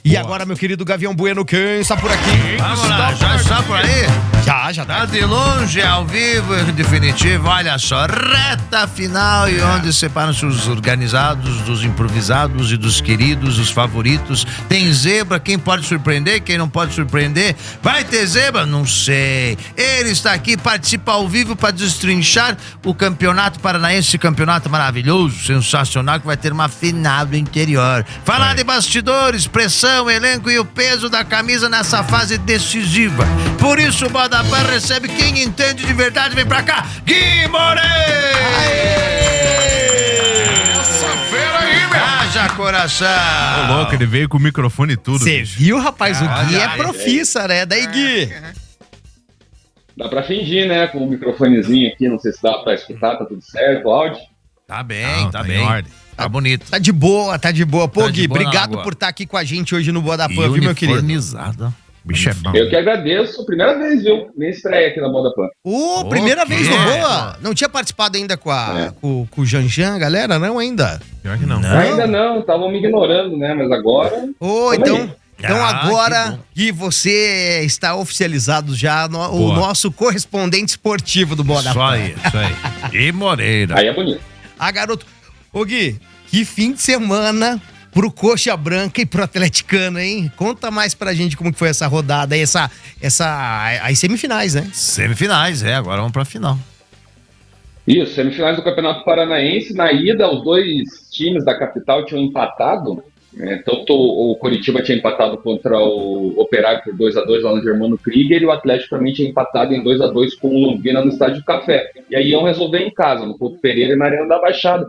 E agora, meu querido Gavião Bueno, quem está por aqui? Vamos lá, já está por aí? Já Tá de longe, ao vivo, em definitivo, olha só, reta final e onde separam-se os organizados dos improvisados e dos queridos, os favoritos. Tem zebra, quem pode surpreender, quem não pode surpreender? Vai ter zebra? Não sei. Ele está aqui, participa ao vivo para destrinchar o Campeonato Paranaense, esse campeonato maravilhoso, sensacional, que vai ter uma final do interior. Falar de bastidores, pressão, elenco e o peso da camisa nessa fase decisiva. Por isso o Bodapã recebe quem entende de verdade. Vem pra cá, Gui Moreira! Essa fera aí, meu! Haja coração! Ô, louco, ele veio com o microfone e tudo. Você viu, rapaz? O Gui é Olha aí. profissa, né? Daí, Gui. Dá pra fingir, né? Com o microfonezinho aqui, não sei se dá pra escutar, tá tudo certo, o áudio. Tá bem, Não, tá tá em bem. ordem. Tá bonito. Tá de boa, tá de boa. Pô, Tá de Gui, boa na obrigado lagoa. por estar aqui com a gente hoje no Bodapã, E viu, meu querido? uniformizado. Bicho é bom. Eu que agradeço, primeira vez, viu? Minha estreia aqui na Moda Pan. Primeira Ok. vez no Boa. Não tinha participado ainda com o Janjan, galera? Não ainda? Pior que não. Não. Ainda não, estavam me ignorando, né? Mas agora. Então Ah, agora, que Gui, você está oficializado já o Boa. nosso correspondente esportivo do Só Bodapã. aí, isso aí. E Moreira. Aí é bonito. Ah, garoto. Ô, Gui, que fim de semana pro Coxa Branca e pro Atleticano, hein? Conta mais pra gente como que foi essa rodada aí, as semifinais, né? Semifinais, agora vamos pra final. Isso, semifinais do Campeonato Paranaense. Na ida, os dois times da capital tinham empatado. Tanto o Coritiba tinha empatado contra o Operário por 2-2 lá no Germano Krieger, e o Atlético também tinha empatado em 2-2 com o Londrina no Estádio do Café. E aí iam resolver em casa, no Couto Pereira e na Arena da Baixada.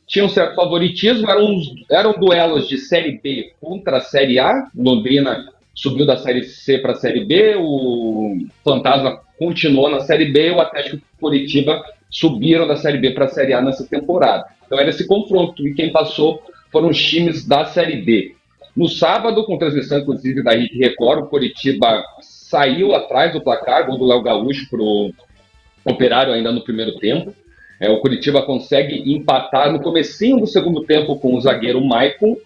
Tinha um certo favoritismo, eram duelos de Série B contra a Série A. O Londrina subiu da Série C para a Série B, o Fantasma continuou na Série B, o Atlético e o Coritiba subiram da Série B para a Série A nessa temporada. Então era esse confronto, e quem passou foram os times da Série B. No sábado, com transmissão inclusive da Rede Record, o Coritiba saiu atrás do placar, gol do Léo Gaúcho para o Operário ainda no primeiro tempo. O Coritiba consegue empatar no comecinho do segundo tempo com o zagueiro Maicon.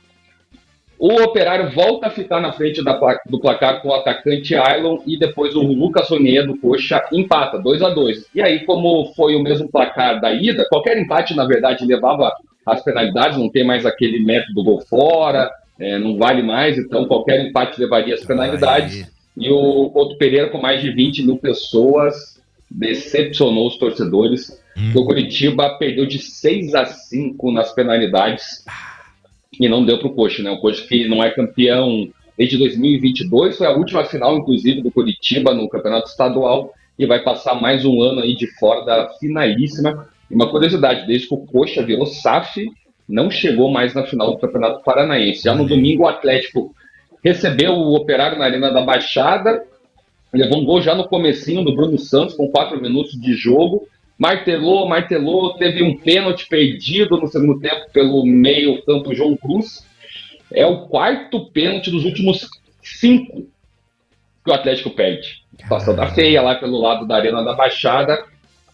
O Operário volta a ficar na frente do placar com o atacante Ailon, e depois o Lucas Ronier do Coxa empata, 2-2. E aí, como foi o mesmo placar da ida, qualquer empate, na verdade, levava as penalidades, não tem mais aquele método do gol fora, não vale mais, então qualquer empate levaria as penalidades. E o Couto Pereira, com mais de 20 mil pessoas, decepcionou os torcedores. O Coritiba perdeu de 6-5 nas penalidades e não deu para o Coxa, né? O Coxa, que não é campeão desde 2022, foi a última final, inclusive, do Coritiba no Campeonato Estadual, e vai passar mais um ano aí de fora da finalíssima. E uma curiosidade, desde que o Coxa virou SAF, não chegou mais na final do Campeonato Paranaense. Já no domingo, o Atlético recebeu o Operário na Arena da Baixada, levou um gol já no comecinho do Bruno Santos, com 4 minutos de jogo, martelou, teve um pênalti perdido no segundo tempo pelo meio campo João Cruz. É o 4º pênalti dos últimos 5 que o Atlético perde. Situação da feia lá pelo lado da Arena da Baixada.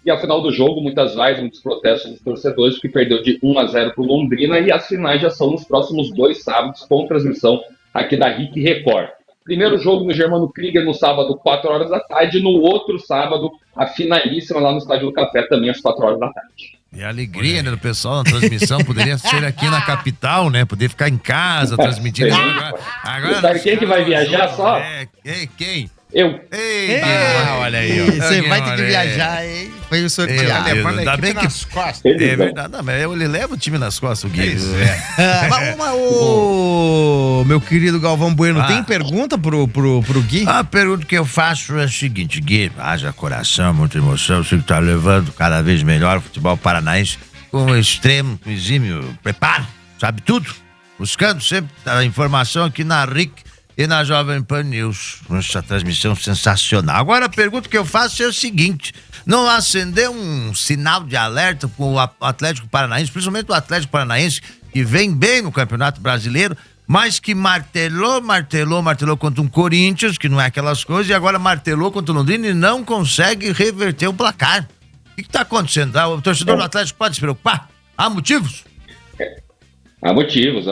E ao final do jogo, muitos protestos dos torcedores, que perdeu de 1-0 para o Londrina, e as finais já são nos próximos 2 sábados, com transmissão aqui da RIC Record. Primeiro jogo no Germano Krieger no sábado, 4 horas da tarde. No outro sábado, a finalíssima lá no Estádio do Café, também às 4 horas da tarde. E a alegria, né, do pessoal na transmissão, poderia ser aqui na capital, né? Poder ficar em casa transmitindo. Agora Sabe quem que vai viajar só? Quem? Eu. Olha aí, ó. Você vai ter que viajar, hein? Foi o sorteado. Ainda bem que... nas costas. É verdade, não, mas ele leva o time nas costas, o Gui. Meu querido Galvão Bueno, tem pergunta pro Gui? A pergunta que eu faço é a seguinte, Gui, haja coração, muita emoção, você que tá levando cada vez melhor o futebol paranaense com extremo, exímio preparo, sabe tudo, buscando sempre a informação aqui na RIC e na Jovem Pan News, nossa transmissão sensacional. Agora a pergunta que eu faço é o seguinte, não acendeu um sinal de alerta com o Atlético Paranaense, principalmente o Atlético Paranaense, que vem bem no Campeonato Brasileiro, mas que martelou contra um Corinthians, que não é aquelas coisas, e agora martelou contra o Londrina e não consegue reverter o placar. O que está acontecendo? O torcedor do Atlético pode se preocupar? Há motivos? Há motivos.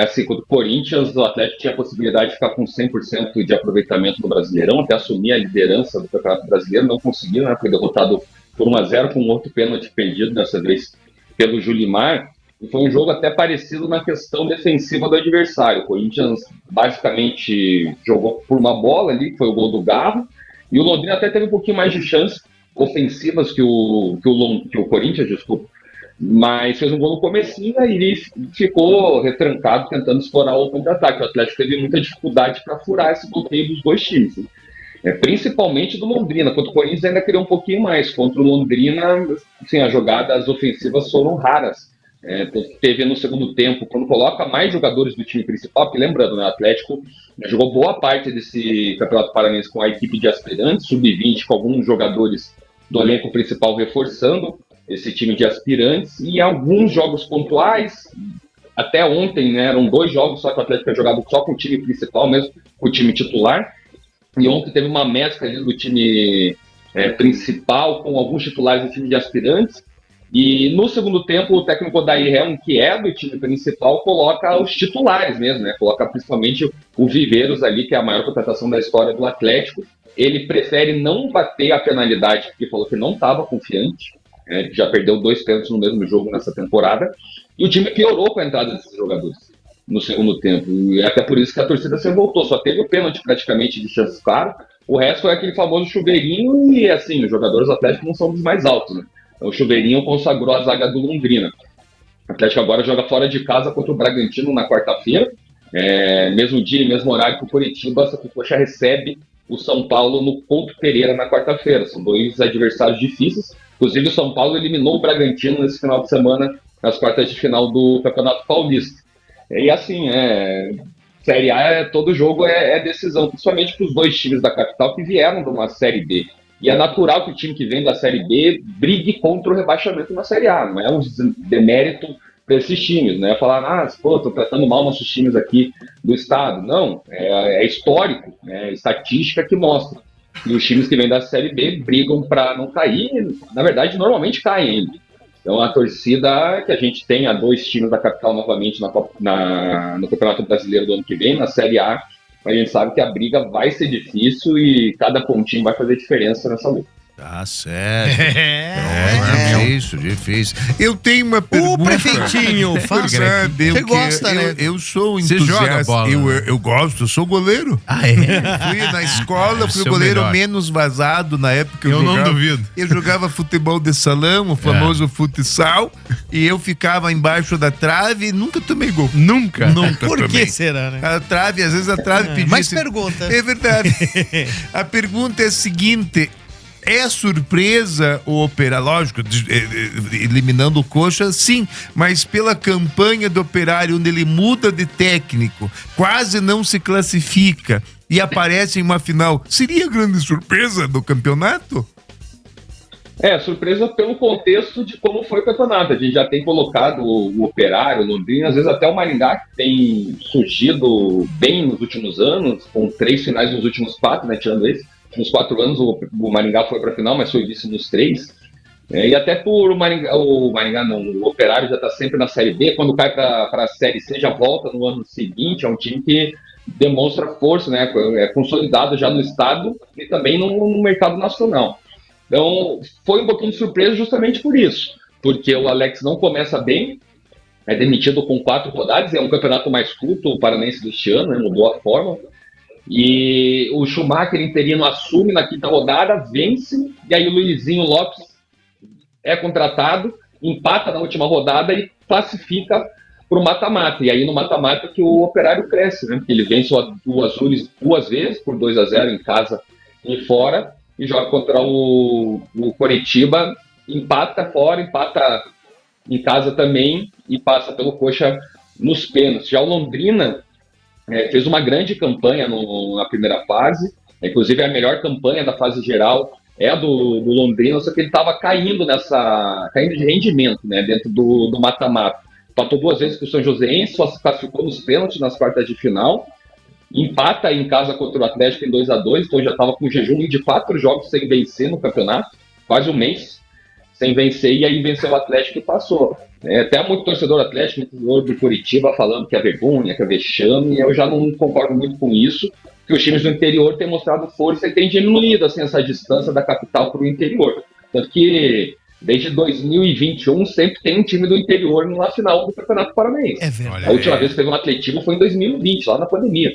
Assim, contra o Corinthians, o Atlético tinha a possibilidade de ficar com 100% de aproveitamento no Brasileirão, até assumir a liderança do Campeonato Brasileiro, não conseguiu, né? Foi derrotado por 1-0 com um outro pênalti perdido, dessa vez pelo Julimar. E foi um jogo até parecido na questão defensiva do adversário. O Corinthians basicamente jogou por uma bola ali, que foi o gol do Garro, e o Londrina até teve um pouquinho mais de chances ofensivas que o Corinthians, desculpa, mas fez um gol no comecinho e ele ficou retrancado tentando explorar o contra-ataque. O Atlético teve muita dificuldade para furar esse bloqueio dos dois times, né? Principalmente do Londrina. Contra o Corinthians ainda queria um pouquinho mais. Contra o Londrina, assim, as jogadas ofensivas foram raras. Teve no segundo tempo, quando coloca mais jogadores do time principal, porque lembrando, né, o Atlético jogou boa parte desse Campeonato Paranaense com a equipe de aspirantes, sub-20, com alguns jogadores do elenco principal reforçando esse time de aspirantes, e alguns jogos pontuais, até ontem, né, eram 2 jogos só que o Atlético tinha jogado só com o time principal, mesmo com o time titular, e ontem teve uma mescla ali do time principal com alguns titulares do time de aspirantes, e no segundo tempo o técnico Odair Helm, que é do time principal, coloca os titulares mesmo, né, coloca principalmente o Viveiros ali, que é a maior contratação da história do Atlético. Ele prefere não bater a penalidade, porque falou que não estava confiante, já perdeu 2 pênaltis no mesmo jogo nessa temporada, e o time piorou com a entrada desses jogadores no segundo tempo, e até por isso que a torcida se revoltou, só teve o pênalti praticamente de chance clara, o resto foi aquele famoso chuveirinho, e assim, os jogadores do Atlético não são dos mais altos, né? Então, o chuveirinho consagrou a zaga do Londrina. O Atlético agora joga fora de casa contra o Bragantino na quarta-feira, mesmo dia e mesmo horário que o Coritiba, só que o Coxa recebe o São Paulo no Couto Pereira na quarta-feira. São 2 adversários difíceis. Inclusive, o São Paulo eliminou o Bragantino nesse final de semana, nas quartas de final do Campeonato Paulista. E assim, Série A, todo jogo é decisão, principalmente para os 2 times da capital que vieram de uma Série B. E é natural que o time que vem da Série B brigue contra o rebaixamento na Série A. Não é um demérito para esses times, né? Falar, estão tratando mal nossos times aqui do estado. Não, é histórico, é estatística que mostra. E os times que vêm da Série B brigam para não cair, na verdade, normalmente caem ainda. Então, a torcida que a gente tem, a 2 times da capital novamente no Campeonato Brasileiro do ano que vem, na Série A, a gente sabe que a briga vai ser difícil e cada pontinho vai fazer diferença nessa luta. Tá certo. Difícil. Eu tenho uma pergunta. O prefeitinho, sabe, você gosta, né? Eu sou Você joga entusiasta. bola, Eu gosto, eu sou goleiro. Fui na escola, fui o goleiro menos vazado na época. Eu não duvido. Eu jogava futebol de salão, o famoso futsal, e eu ficava embaixo da trave e nunca tomei gol. Nunca? Por tomei. que será, né? Às vezes a trave pedia... Mas pergunta. É verdade. A pergunta é a seguinte... É surpresa o Operário, lógico, eliminando o Coxa, sim, mas pela campanha do Operário, onde ele muda de técnico, quase não se classifica e aparece em uma final, seria grande surpresa do campeonato? Surpresa pelo contexto de como foi o campeonato. A gente já tem colocado o Operário, o Londrina, às vezes até o Maringá, que tem surgido bem nos últimos anos, com 3 finais nos últimos 4, né, tirando esse. Nos 4 anos o Maringá foi para a final, mas foi vice nos 3. E até por o Operário já está sempre na Série B. Quando cai para a Série C, já volta no ano seguinte. É um time que demonstra força, né? É consolidado já no estado e também no mercado nacional. Então, foi um pouquinho de surpresa justamente por isso. Porque o Alex não começa bem, é demitido com 4 rodadas. É um campeonato mais curto, o Paranense deste ano, né? Mudou a forma. E o Schumacher interino assume na 5ª rodada, vence, e aí o Luizinho Lopes é contratado, empata na última rodada e classifica para o mata-mata. E aí no mata-mata que o Operário cresce, né? Ele vence o Azules 2 vezes, por 2-0 em casa e fora, e joga contra o Coritiba, empata fora, empata em casa também e passa pelo Coxa nos pênaltis. Já o Londrina fez uma grande campanha na primeira fase, inclusive a melhor campanha da fase geral é a do Londrina, só que ele estava caindo de rendimento, né, dentro do mata-mata. Empatou 2 vezes com o São Joséense, só se classificou nos pênaltis nas quartas de final, empata em casa contra o Atlético em 2-2, então já estava com jejum de 4 jogos sem vencer no campeonato, quase um mês sem vencer, e aí venceu o Atlético e passou. Até muito torcedor Atlético, muito torcedor do Curitiba falando que é vergonha, que é vexame, e eu já não concordo muito com isso, que os times do interior têm mostrado força e têm diminuído assim, essa distância da capital para o interior. Tanto que desde 2021 sempre tem um time do interior na final do Campeonato Paranaense. É verdade. A última vez que teve um atletismo foi em 2020, lá na pandemia.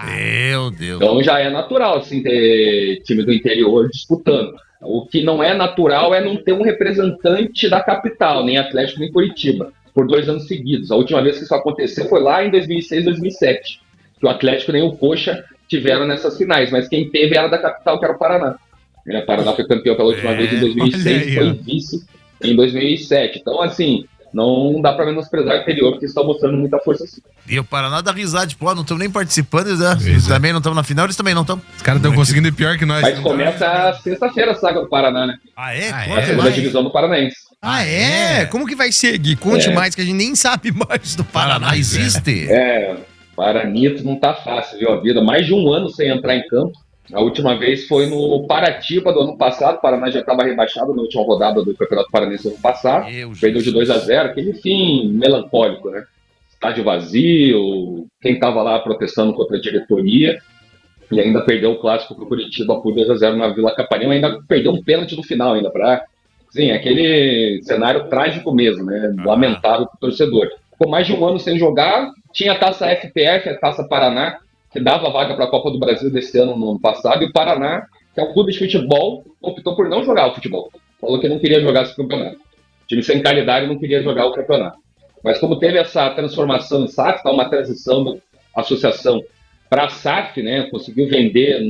Meu Deus. Então já é natural assim, ter time do interior disputando. O que não é natural é não ter um representante da capital, nem Atlético nem Curitiba, por 2 anos seguidos. A última vez que isso aconteceu foi lá em 2006, 2007, que o Atlético nem o Coxa tiveram nessas finais, mas quem teve era da capital, que era o Paraná. O Paraná foi campeão pela última vez em 2006, foi vice em 2007. Então, assim, não dá pra menosprezar o interior, porque está mostrando muita força assim. E o Paraná dá risada, tipo, não estão nem participando, né? Eles também não estão na final, eles também não estão. Os caras estão conseguindo ir pior que nós. Mas começa sexta-feira a saga do Paraná, né? Ah, é? A segunda divisão do Paranaense. Ah, é? Como que vai ser, Gui? Conte É. mais, que a gente nem sabe mais do Paraná. Paraná existe? Paranito não tá fácil, viu, a vida. Mais de um ano sem entrar em campo. A última vez foi no Paratiba do ano passado. O Paraná já estava rebaixado na última rodada do Campeonato Paranense do ano passado. Perdeu de 2-0, aquele fim melancólico, né? Estádio vazio, quem estava lá protestando contra a diretoria. E ainda perdeu o clássico pro Curitiba por 2-0 na Vila Capanema. Ainda perdeu um pênalti no final ainda para... Sim, aquele cenário trágico mesmo, né? Lamentável pro torcedor. Ficou mais de um ano sem jogar. Tinha a Taça FPF, a Taça Paraná, que dava vaga para a Copa do Brasil desse ano, no ano passado, e o Paraná, que é um clube de futebol, optou por não jogar o futebol. Falou que não queria jogar esse campeonato. O time sem qualidade não queria jogar o campeonato. Mas como teve essa transformação em SAF, tá uma transição da associação para a SAF, né, conseguiu vender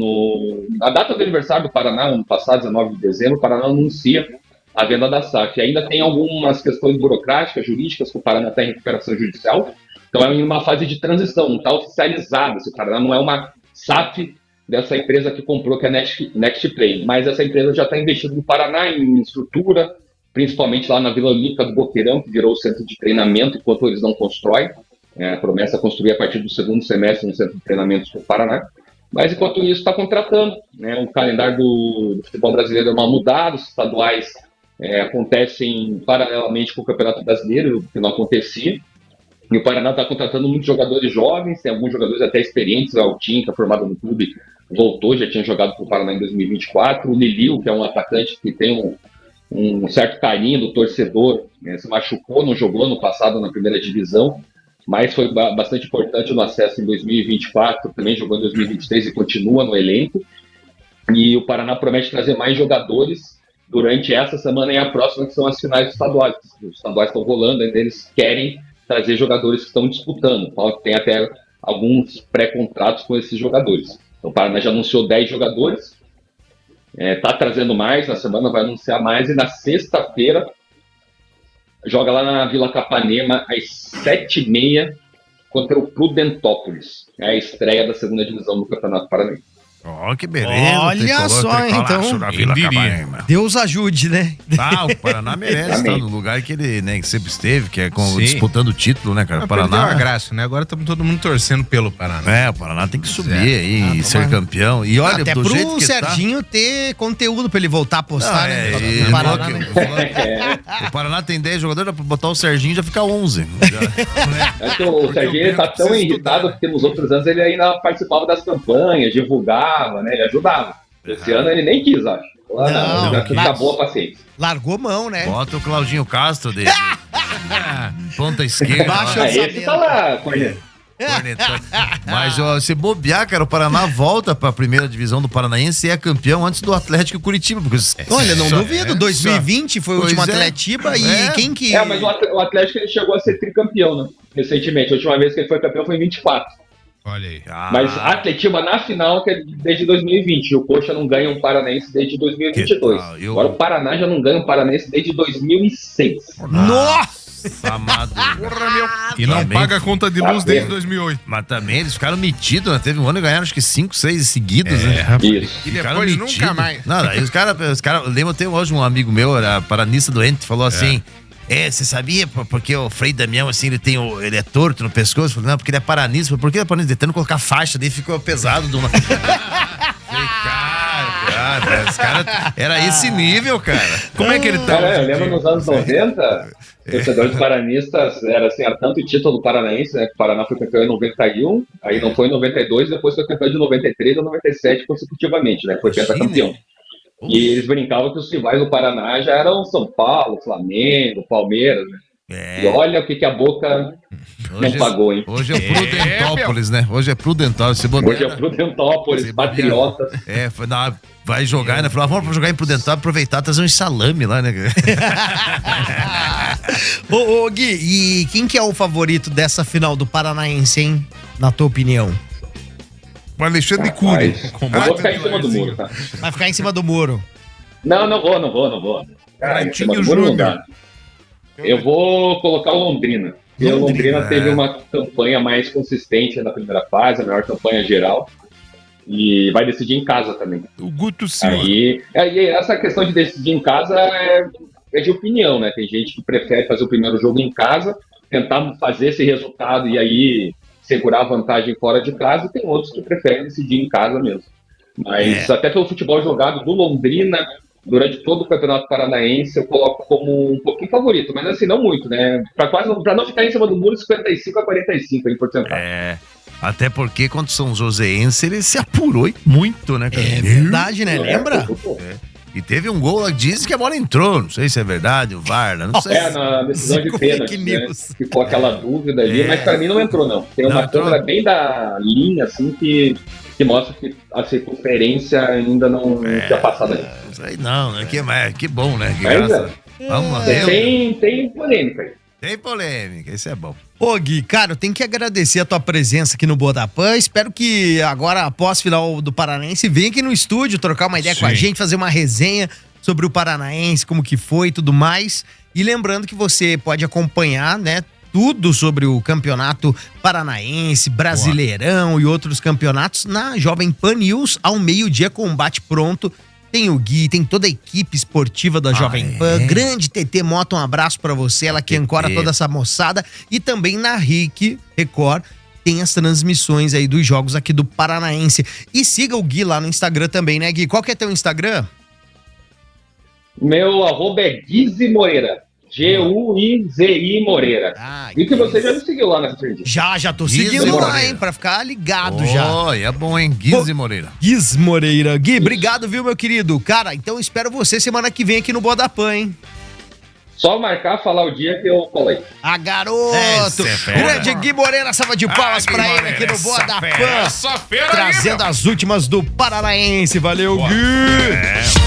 na data do aniversário do Paraná, ano passado, 19 de dezembro, o Paraná anuncia a venda da SAF. E ainda tem algumas questões burocráticas, jurídicas, que o Paraná está em recuperação judicial. Então é em uma fase de transição, não está oficializado. O Paraná não é uma SAF dessa empresa que comprou, que é a Next Play. Mas essa empresa já está investindo no Paraná em estrutura, principalmente lá na Vila Olímpica do Boqueirão, que virou o centro de treinamento, enquanto eles não constroem. A promessa é construir a partir do segundo semestre um centro de treinamento no Paraná. Mas enquanto isso está contratando. O calendário do futebol brasileiro é mal mudado, os estaduais acontecem paralelamente com o Campeonato Brasileiro, que não acontecia. E o Paraná está contratando muitos jogadores jovens, tem alguns jogadores até experientes. O Altim, que é formado no clube, voltou, já tinha jogado para o Paraná em 2024. O Lilio, que é um atacante que tem um certo carinho do torcedor, se machucou, não jogou no passado na primeira divisão, mas foi bastante importante no acesso em 2024, também jogou em 2023 e continua no elenco. E o Paraná promete trazer mais jogadores durante essa semana e a próxima, que são as finais estaduais. Os estaduais estão rolando, ainda eles querem trazer jogadores que estão disputando. Tem até alguns pré-contratos com esses jogadores. Então, o Paraná já anunciou 10 jogadores, está trazendo mais, na semana vai anunciar mais, e na sexta-feira joga lá na Vila Capanema às 7h30 contra o Prudentópolis. É a estreia da segunda divisão do Campeonato Paranaense. Que beleza. Olha só, então. Da Vila Capanema. Deus ajude, né? O Paraná merece estar no lugar que ele que sempre esteve, que é Sim. disputando o título, né, cara? O Perdeu Paraná. a graça, né? Agora estamos todo mundo torcendo pelo Paraná. O Paraná tem que subir aí e ser campeão. E olha, até do jeito pro que Serginho ter conteúdo pra ele voltar a postar, né? e Do Paraná, né? O Paraná tem 10 jogadores, dá pra botar o Serginho já fica 11. O Serginho tá tão irritado porque nos outros anos ele ainda participava das campanhas, divulgava, né? Ele ajudava. Esse ano ele nem quis, acho. Acabou a paciência. Largou mão, né? Bota o Claudinho Castro dele. Ponta esquerda. Baixa Esse tá lá, corneta. Mas se bobear, cara, o Paraná volta pra primeira divisão do Paranaense e é campeão antes do Atlético e Curitiba. Porque Olha, não duvido. 2020 foi o Pois último é. Atletiba e quem que... Mas o Atlético ele chegou a ser tricampeão, né? Recentemente. A última vez que ele foi campeão foi em 24. Olha aí. Mas a Atletiba na final, que é desde 2020. E o Coxa não ganha um Paranaense desde 2022. Agora o Paraná já não ganha um Paranaense desde 2006. Nossa! Amado. E não Também. paga a conta de luz desde 2008. Mas também eles ficaram metidos, né? Teve um ano e ganharam acho que 5, 6 seguidos, né? Isso. E Ficaram depois metidos. nunca mais. Não, aí os caras, lembro até hoje um amigo meu, era paranista doente, falou assim: você sabia porque o Frei Damião, assim, ele é torto no pescoço? Eu falei, não, porque ele é paranista. Por que ele é paranista? Tentando colocar faixa, daí ficou pesado de uma. Cara, esse cara era esse nível, cara. Como é que ele tá? Cara, eu lembro nos anos 90, torcedores paranistas, era tanto o título paranaense, né? Que o Paraná foi campeão em 91, aí não foi em 92, depois foi campeão de 93 a 97 consecutivamente, né? Foi pentacampeão. E eles brincavam que os rivais do Paraná já eram São Paulo, Flamengo, Palmeiras, né? E olha o que a Boca não pagou, hein? Hoje é Prudentópolis, né? Hoje é Prudentópolis. Hoje é Prudentópolis, Patriotas. Vai jogar, né? Falou, vamos jogar em Prudentópolis, aproveitar, trazer um salame lá, né? Ô, Gui, e quem que é o favorito dessa final do Paranaense, hein? Na tua opinião? O Alexandre Cury. Eu vou ficar em cima do muro, tá? Vai ficar em cima do muro. Não vou. Cara, em cima do muro não dá. Eu vou colocar o Londrina. Porque o Londrina teve uma campanha mais consistente na primeira fase, a maior campanha geral. E vai decidir em casa também. O Guto Silva. Aí essa questão de decidir em casa é de opinião, né? Tem gente que prefere fazer o primeiro jogo em casa, tentar fazer esse resultado e aí segurar a vantagem fora de casa, e tem outros que preferem decidir em casa mesmo. Mas até pelo futebol jogado do Londrina, durante todo o Campeonato Paranaense, eu coloco como um pouquinho favorito, mas assim, não muito, né? Pra não ficar em cima do muro, 55-45 em porcentagem. Até porque quando São Joséense, ele se apurou muito, né, cara? É verdade, né? Lembra? E teve um gol lá, dizem que a bola entrou, não sei se é verdade, o VAR, não sei. Na decisão de pênalti, né? Ficou aquela dúvida ali, mas pra mim não entrou, não. Tem uma câmera bem da linha, assim, que mostra que a circunferência ainda não tinha passado ali. Não, que bom, né? Que Mas graça. Vamos ver. Tem polêmica aí. Tem polêmica, isso é bom. Ô, Gui, cara, eu tenho que agradecer a tua presença aqui no Bodapã. Espero que agora, após final do Paranaense, venha aqui no estúdio trocar uma ideia com a gente, fazer uma resenha sobre o Paranaense, como que foi e tudo mais. E lembrando que você pode acompanhar, né, tudo sobre o Campeonato Paranaense, Brasileirão e outros campeonatos na Jovem Pan News ao meio-dia com o Bate Pronto. Tem o Gui, tem toda a equipe esportiva da Jovem Pan. Grande TT Mota, um abraço pra você, ela que ancora toda essa moçada. E também na RIC Record tem as transmissões aí dos jogos aqui do Paranaense. E siga o Gui lá no Instagram também, né, Gui? Qual que é teu Instagram? Meu arroba é Guizi Moreira. Guizi Moreira. E que você já me seguiu lá nessa frente. Já tô seguindo lá, hein? Pra ficar ligado já. É bom, hein? Guizi Moreira. Guizi Moreira. Gui, obrigado, viu, meu querido? Cara, então espero você semana que vem aqui no Bodapã, hein? Só marcar, falar o dia que eu colei. Garoto! Grande Gui Moreira, salva de palmas pra ele aqui no Bodapã. Trazendo as últimas do Paranaense. Valeu, Gui!